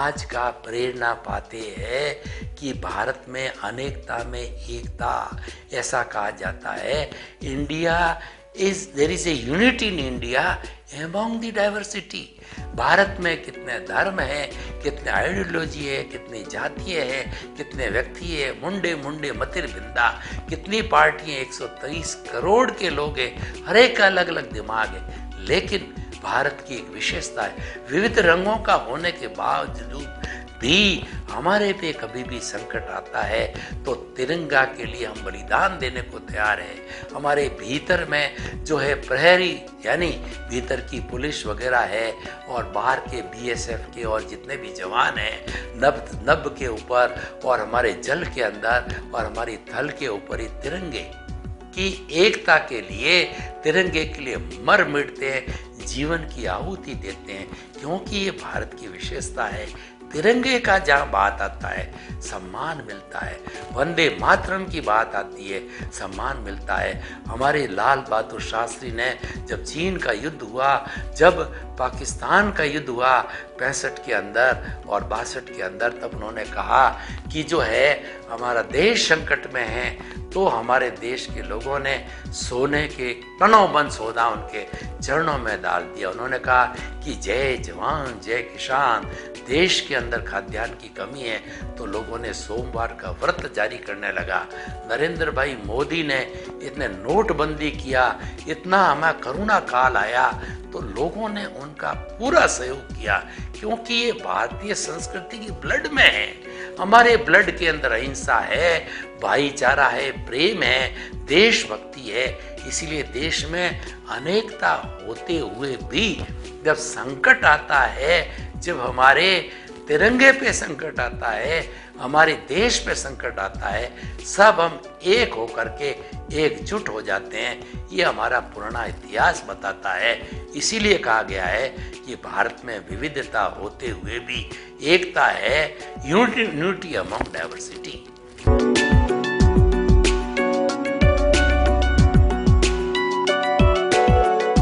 आज का प्रेरणा पाते हैं कि भारत में अनेकता में एकता, ऐसा कहा जाता है। India there is a unity in India among the diversity. Bharat में कितने धर्म है, कितने आइडियोलॉजी है, कितनी जातियाँ है, कितने व्यक्ति है, मुंडे मुंडे मतिर बिंदा, कितनी पार्टियाँ, 123 करोड़ के लोग हैं, हर एक का अलग अलग दिमाग है। लेकिन भारत की एक विशेषता है, विविध रंगों का होने के बावजूद भी हमारे पे कभी भी संकट आता है तो तिरंगा के लिए हम बलिदान देने को तैयार है। हमारे भीतर में जो है प्रहरी, यानी भीतर की पुलिस वगैरह है, और बाहर के बीएसएफ के और जितने भी जवान हैं, नभ के ऊपर और हमारे जल के अंदर और हमारी थल के ऊपर ही तिरंगे की एकता के लिए, तिरंगे के लिए मर मिटते हैं, जीवन की आहुति देते हैं, क्योंकि ये भारत की विशेषता है। तिरंगे का जहाँ बात आता है सम्मान मिलता है, वंदे मातरम की बात आती है सम्मान मिलता है। हमारे लाल बहादुर शास्त्री ने जब चीन का युद्ध हुआ, जब पाकिस्तान का युद्ध हुआ 65 के अंदर और 62 के अंदर, तब उन्होंने कहा कि जो है हमारा देश संकट में है, तो हमारे देश के लोगों ने सोने के टनों बंद सौदा उनके चरणों में डाल दिया। उन्होंने कहा कि जय जवान जय किसान। देश के अंदर खाद्यान्न की कमी है तो लोगों ने सोमवार का व्रत जारी करने लगा। नरेंद्र भाई मोदी ने इतने नोटबंदी किया, इतना हमें करुणा काल आया, तो लोगों ने उनका पूरा सहयोग किया, क्योंकि ये भारतीय संस्कृति की ब्लड में है। हमारे ब्लड के अंदर अहिंसा है, भाईचारा है, प्रेम है, देशभक्ति है। इसीलिए देश में अनेकता होते हुए भी जब संकट आता है, जब हमारे तिरंगे पे संकट आता है, हमारे देश पे संकट आता है, सब हम एक होकर के एकजुट हो जाते हैं। ये हमारा पुराना इतिहास बताता है। इसीलिए कहा गया है कि भारत में विविधता होते हुए भी एकता है, यूनिटी अमंग डाइवर्सिटी।